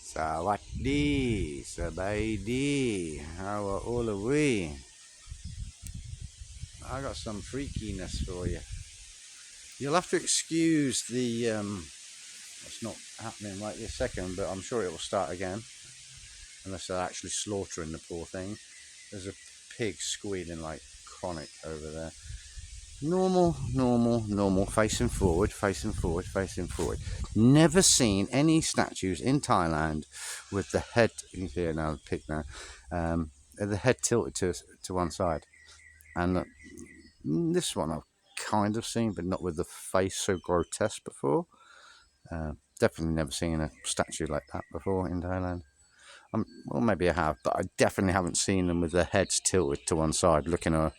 Sawadee, Sabaidi, how are all of we? I got some freakiness for you. You'll have to excuse the, it's not happening right this second, but I'm sure it will start again. Unless they're actually slaughtering the poor thing. There's a pig squealing like chronic over there. Normal, facing forward, facing forward, facing forward. Never seen any statues in Thailand with the head, you can see it now, the pig now, the head tilted to one side. And this one I've kind of seen, but not with the face so grotesque before. Definitely never seen a statue like that before in Thailand. Well, maybe I have, but I definitely haven't seen them with their heads tilted to one side, looking at.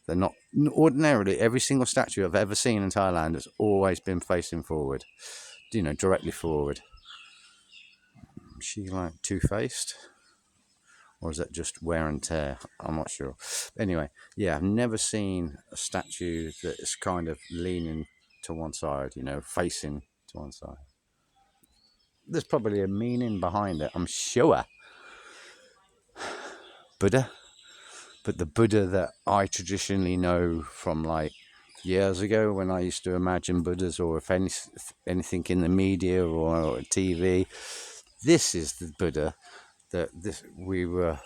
They're not ordinarily. Every single statue I've ever seen in Thailand has always been facing forward, directly forward. Is she like two-faced, or is that just wear and tear? I'm not sure. Anyway, yeah, I've never seen a statue that is kind of leaning to one side, facing to one side. There's probably a meaning behind it, I'm sure. Buddha. But the Buddha that I traditionally know from like years ago when I used to imagine Buddhas, or if anything in the media or TV, this is the Buddha that we were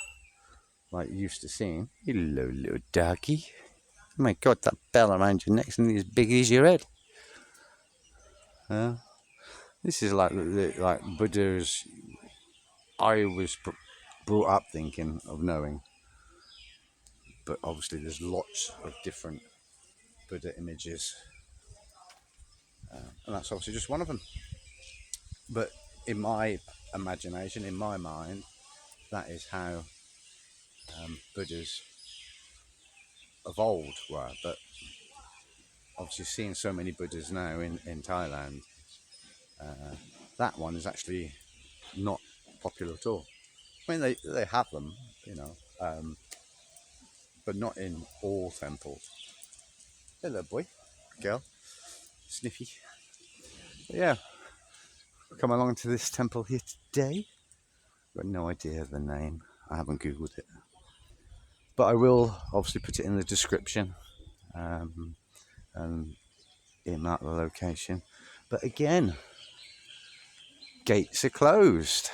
like used to seeing. Hello, little doggy. Oh my God, that bell around your neck's nearly as big as your head. This is like Buddhas I was brought up thinking of knowing. But obviously there's lots of different Buddha images, and that's obviously just one of them. But in my imagination, in my mind, that is how Buddhas of old were. But obviously seeing so many Buddhas now in Thailand, that one is actually not popular at all. I mean, they have them, but not in all temples. Hello, boy, girl, Sniffy. But yeah, come along to this temple here today. Got no idea of the name. I haven't Googled it. But I will obviously put it in the description, and mark the location. But again, gates are closed.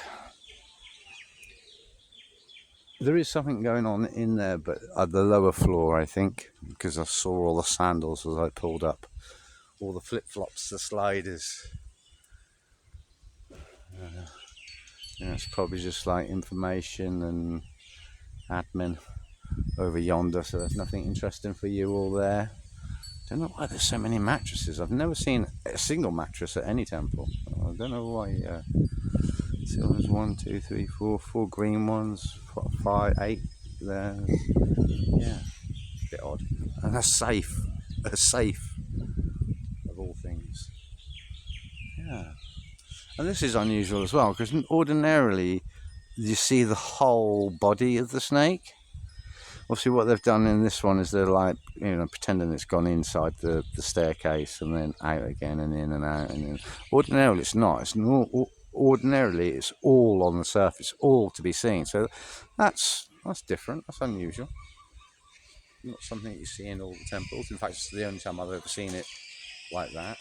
There is something going on in there, but at the lower floor, I think, because I saw all the sandals as I pulled up, all the flip-flops, the sliders. It's probably just like information and admin over yonder, so there's nothing interesting for you all there. Don't know why there's so many mattresses. I've never seen a single mattress at any temple. I don't know why. So there's 1, 2, 3, 4, 4 green ones, 5, 8 there. Yeah, a bit odd. And a safe of all things. Yeah, and this is unusual as well, because ordinarily you see the whole body of the snake. Obviously what they've done in this one is they're like, pretending it's gone inside the staircase and then out again and in and out. And in. Ordinarily it's not. Ordinarily it's all on the surface, all to be seen. So that's different. That's unusual. Not something you see in all the temples. In fact, it's the only time I've ever seen it like that.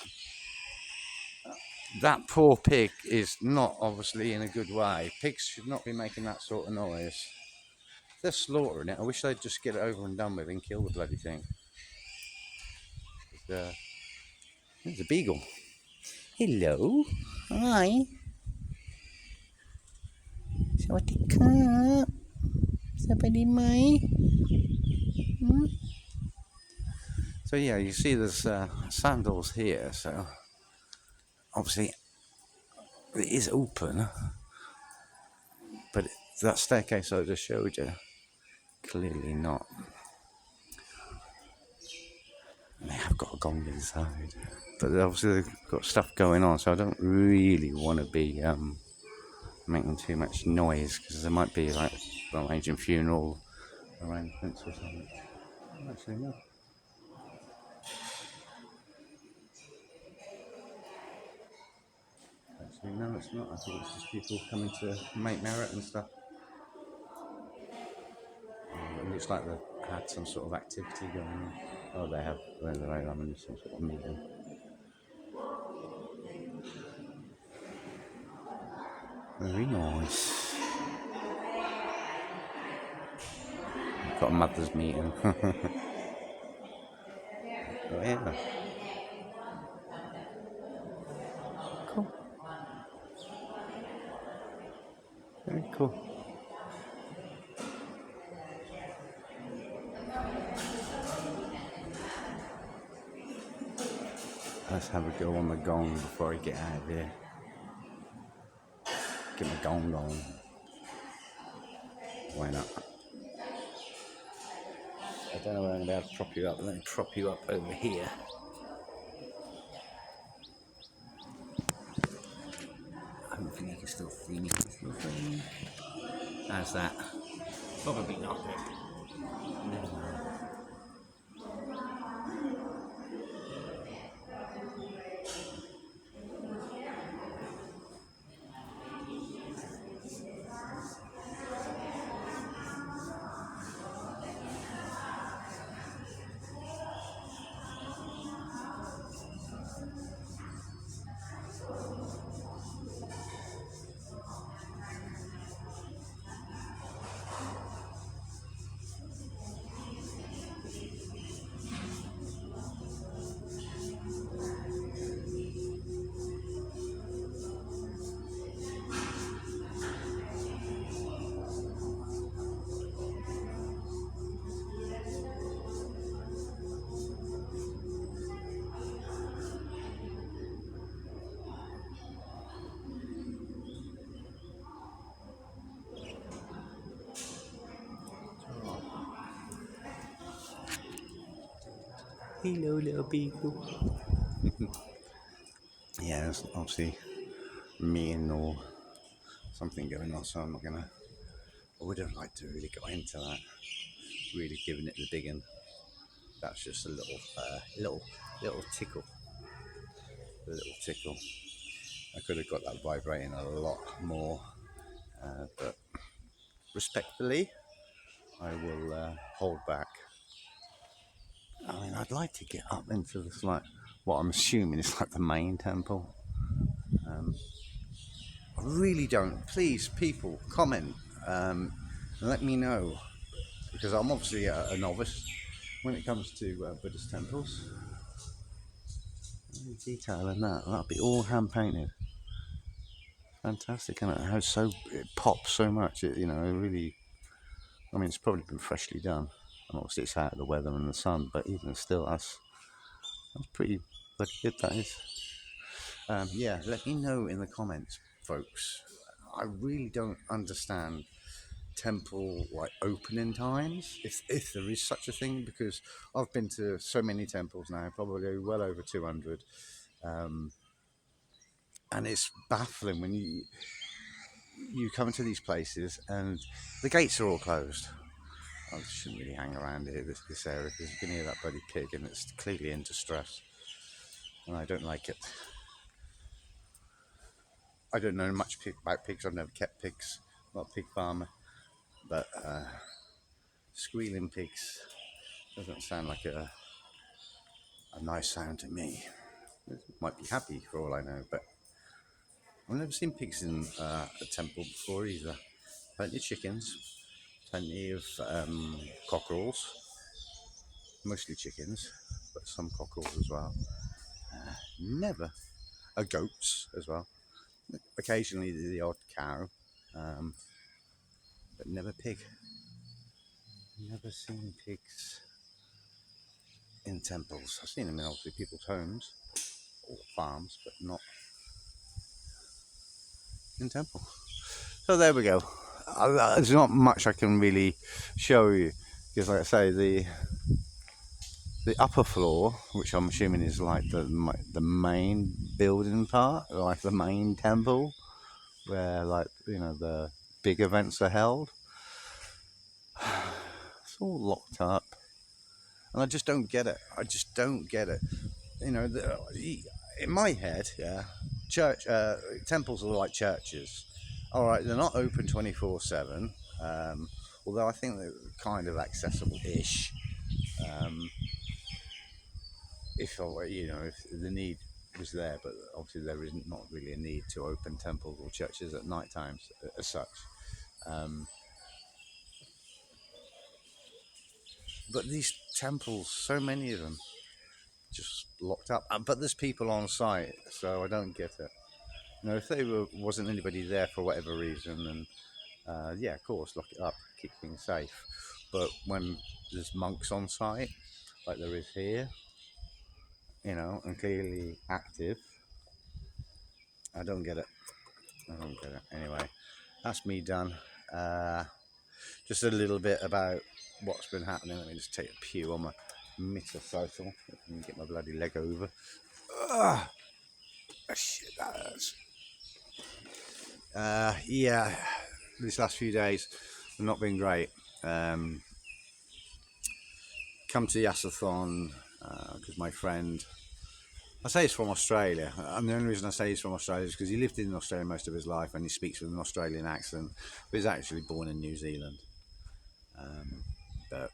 That poor pig is not obviously in a good way. Pigs should not be making that sort of noise. If they're slaughtering it, I wish they'd just get it over and done with and kill the bloody thing. There's a beagle. Hello. Hi. Sawadee. Somebody mai. So yeah, you see there's sandals here, so obviously it is open, but that staircase I just showed you, clearly not. And they have got a gong inside, but obviously they've got stuff going on, so I don't really want to be making too much noise, because there might be like arranging funeral arrangements or something. Actually, no. No, it's not. I think it's just people coming to make merit and stuff. It looks like they've had some sort of activity going on. Oh, they have. They're having some sort of meeting. Very nice. Got a mother's meeting. Oh, yeah. Cool. Very cool. Let's have a go on the gong before I get out of here. Get my gong on. Why not? I don't know where I'm going to be able to prop you up. Let me prop you up over here. Hopefully you can still see me. How's that? Probably not. Hello, little people. Yeah, there's obviously meeting or something going on, so I'm not gonna. I would have liked to really go into that, really giving it the big one. That's just a little tickle, a little tickle. I could have got that vibrating a lot more, but respectfully, I will hold back. I mean, I'd like to get up into this, like what I'm assuming is like the main temple. I really don't. Please, people, comment and let me know, because I'm obviously a novice when it comes to Buddhist temples. Any detail in that, that'll be all hand painted. Fantastic, isn't it? How it pops so much. It really. I mean, it's probably been freshly done, and obviously it's out of the weather and the sun. But even still, that's pretty good. That is. Yeah, let me know in the comments, folks. I really don't understand temple like opening times, if there is such a thing, because I've been to so many temples now, probably well over 200, and it's baffling when you come to these places and the gates are all closed. I shouldn't really hang around here, this area, because you can hear that bloody pig and it's clearly in distress, and I don't like it. I don't know much about pigs. I've never kept pigs. I'm not a pig farmer, but squealing pigs doesn't sound like a nice sound to me. It might be happy for all I know, but I've never seen pigs in a temple before either. Plenty of chickens, plenty of cockerels, mostly chickens, but some cockerels as well. Never goats as well. Occasionally the odd cow, but never pig. Never seen pigs in temples. I've seen them in obviously people's homes or farms, but not in temple. So there we go. There's not much I can really show you, because like I say, the upper floor, which I'm assuming is like the main building part, like the main temple, where like the big events are held, it's all locked up, and I just don't get it. I just don't get it. In my head, yeah, church temples are like churches. All right, they're not open 24/7. Although I think they're kind of accessible-ish. Um, if if the need was there, but obviously there isn't not really a need to open temples or churches at night times as such. Um, but these temples, so many of them, just locked up. But there's people on site, so I don't get it. If there wasn't anybody there for whatever reason, then yeah, of course, lock it up, keep things safe. But when there's monks on site, like there is here, and clearly active, I don't get it. I don't get it. Anyway, that's me done. Uh, just a little bit about what's been happening. Let me just take a pew on my motorcycle and get my bloody leg over. Ugh, shit, that hurts. Yeah, these last few days have not been great. Come to Yasothon because my friend, I say he's from Australia, and the only reason I say he's from Australia is because he lived in Australia most of his life and he speaks with an Australian accent, but he's actually born in New Zealand. But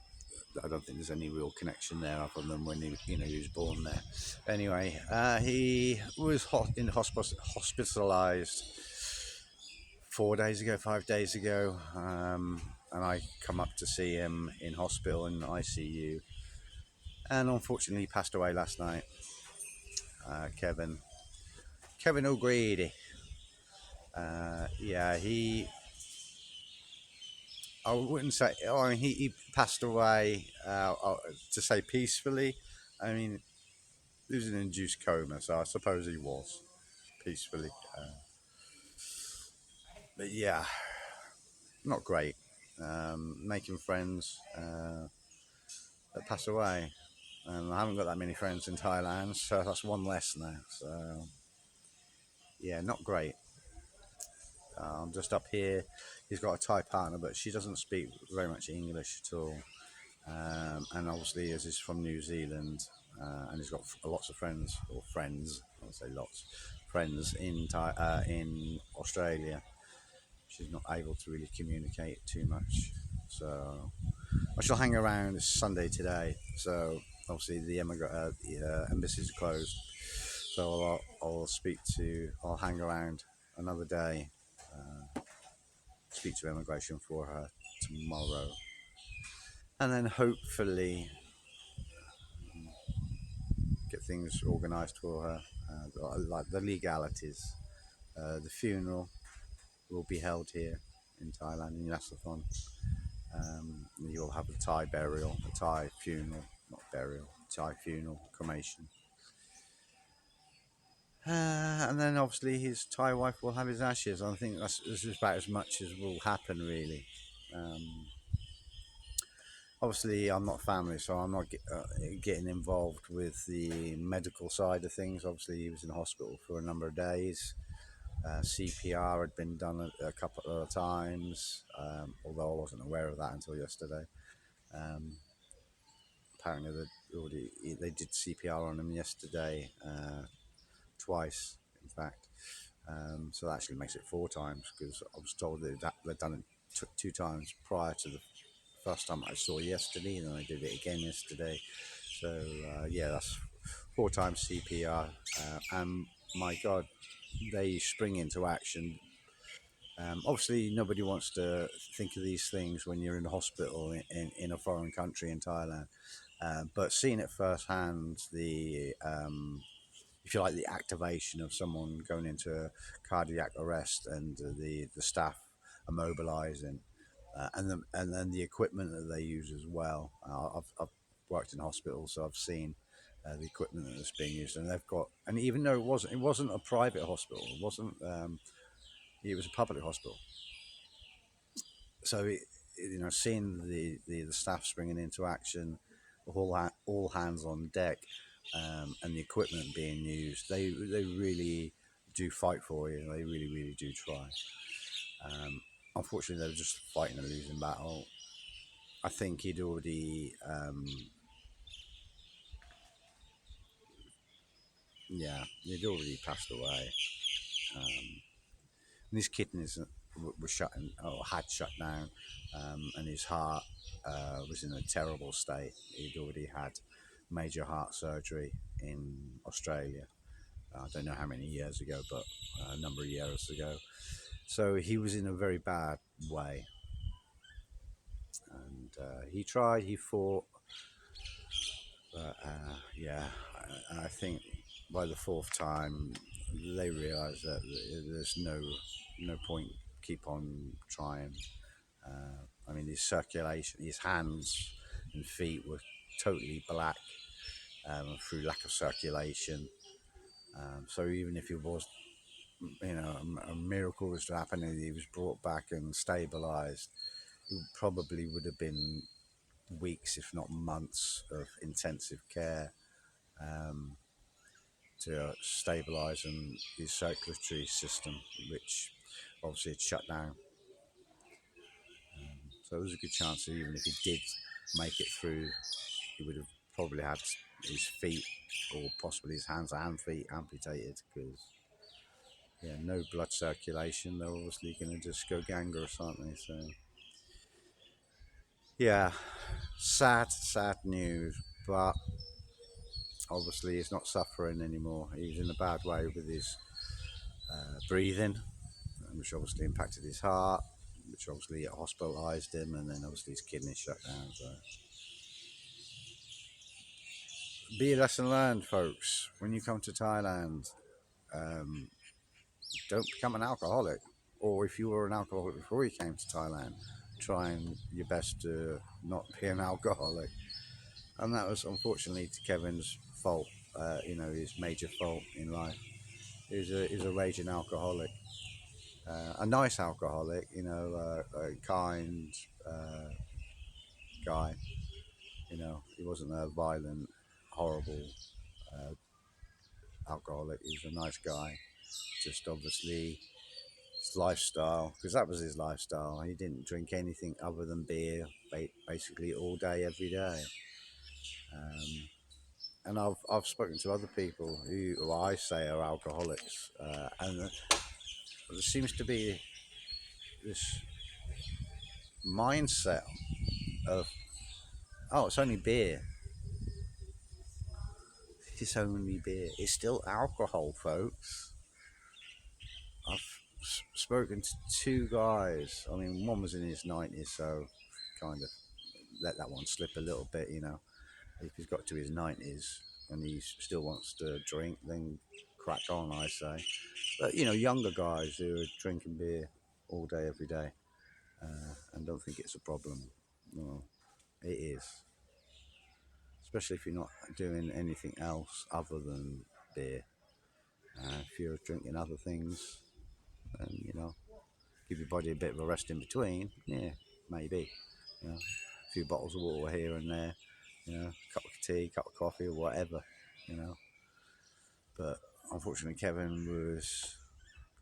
I don't think there's any real connection there other than when he was born there. Anyway, he was hospitalised 4 days ago, 5 days ago, and I come up to see him in hospital in the ICU, and unfortunately he passed away last night. Kevin O'Grady. Yeah, I wouldn't say. I mean, he passed away to say peacefully. I mean, he was in an induced coma, so I suppose he was peacefully. But yeah, not great. Making friends that pass away, and I haven't got that many friends in Thailand, so that's one less now. So yeah, not great. I'm just up here. He's got a Thai partner, but she doesn't speak very much English at all. And obviously, as he's from New Zealand, and he's got lots of friends, or friends, I'll say lots, friends in Australia. She's not able to really communicate too much. So I shall hang around. It's Sunday today, so obviously the embassies are closed. So I'll hang around another day, speak to immigration for her tomorrow, and then hopefully get things organised for her, like the legalities. The funeral will be held here in Thailand, in Yasothon. You'll have a Thai burial, a Thai funeral, not burial, Thai funeral, cremation. And then obviously his Thai wife will have his ashes. I think that's about as much as will happen, really. Um, Obviously, I'm not family, so I'm not getting involved with the medical side of things. Obviously, he was in hospital for a number of days. CPR had been done a couple of times, although I wasn't aware of that until yesterday. Um, Apparently, they did CPR on him yesterday, twice, in fact. So that actually makes it 4 times because I was told they'd done it two times prior to the first time I saw yesterday, and then I did it again yesterday. So yeah, that's 4 times CPR, and my God, they spring into action. Obviously, nobody wants to think of these things when you're in hospital in a foreign country in Thailand. But seeing it firsthand, if you like, the activation of someone going into a cardiac arrest and the staff are mobilising, and then the equipment that they use as well. I've worked in hospitals, so I've seen the equipment that's being used, and they've got. And even though it wasn't a private hospital, it was a public hospital. So seeing the staff springing into action, all hands on deck, and the equipment being used, they really do fight for you. They really really do try. Unfortunately, they're just fighting a losing battle. I think he'd already yeah, he'd already passed away. Um, and his kidneys were shutting, or had shut down, and his heart was in a terrible state. He'd already had major heart surgery in Australia. I don't know how many years ago, but a number of years ago. So he was in a very bad way, and he tried, he fought, but yeah, I think by the fourth time they realised that there's no point keep on trying. I mean, his circulation, his hands and feet were totally black through lack of circulation. So even if it was, a miracle was to happen and he was brought back and stabilised, it probably would have been weeks, if not months, of intensive care um, to stabilise and his circulatory system, which obviously had shut down. So there was a good chance that even if he did make it through, he would have probably had his feet or possibly his hands and feet amputated because no blood circulation. They're obviously going to just go gangrous, aren't they? So yeah, sad news. But obviously he's not suffering anymore. He's in a bad way with his breathing, which obviously impacted his heart, which obviously hospitalised him, and then obviously his kidneys shut down. So be a lesson learned, folks. When you come to Thailand, um, don't become an alcoholic. Or if you were an alcoholic before you came to Thailand, trying your best to not be an alcoholic. And that was unfortunately to Kevin's fault. His major fault in life. He's a raging alcoholic, a nice alcoholic. A kind guy. He wasn't a violent, horrible alcoholic. He was a nice guy. Just obviously his lifestyle, because that was his lifestyle. He didn't drink anything other than beer, basically all day, every day. And I've spoken to other people who I say are alcoholics, and there seems to be this mindset of, oh, it's only beer. It's only beer. It's still alcohol, folks. I've spoken to two guys. I mean, one was in his 90s, so kind of let that one slip a little bit. If he's got to his 90s and he still wants to drink, then crack on, I say. But younger guys who are drinking beer all day, every day, and don't think it's a problem. Well, it is, especially if you're not doing anything else other than beer. If you're drinking other things, then give your body a bit of a rest in between. Yeah, maybe. A few bottles of water here and there. Cup of tea, cup of coffee, or whatever. You know, but unfortunately, Kevin was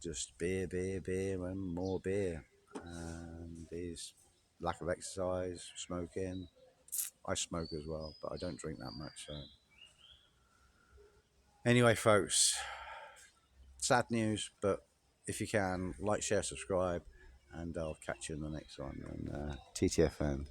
just beer, beer, beer, and more beer. And his lack of exercise, smoking. I smoke as well, but I don't drink that much. So, anyway, folks, sad news, but if you can, like, share, subscribe, and I'll catch you in the next one. And TTFN.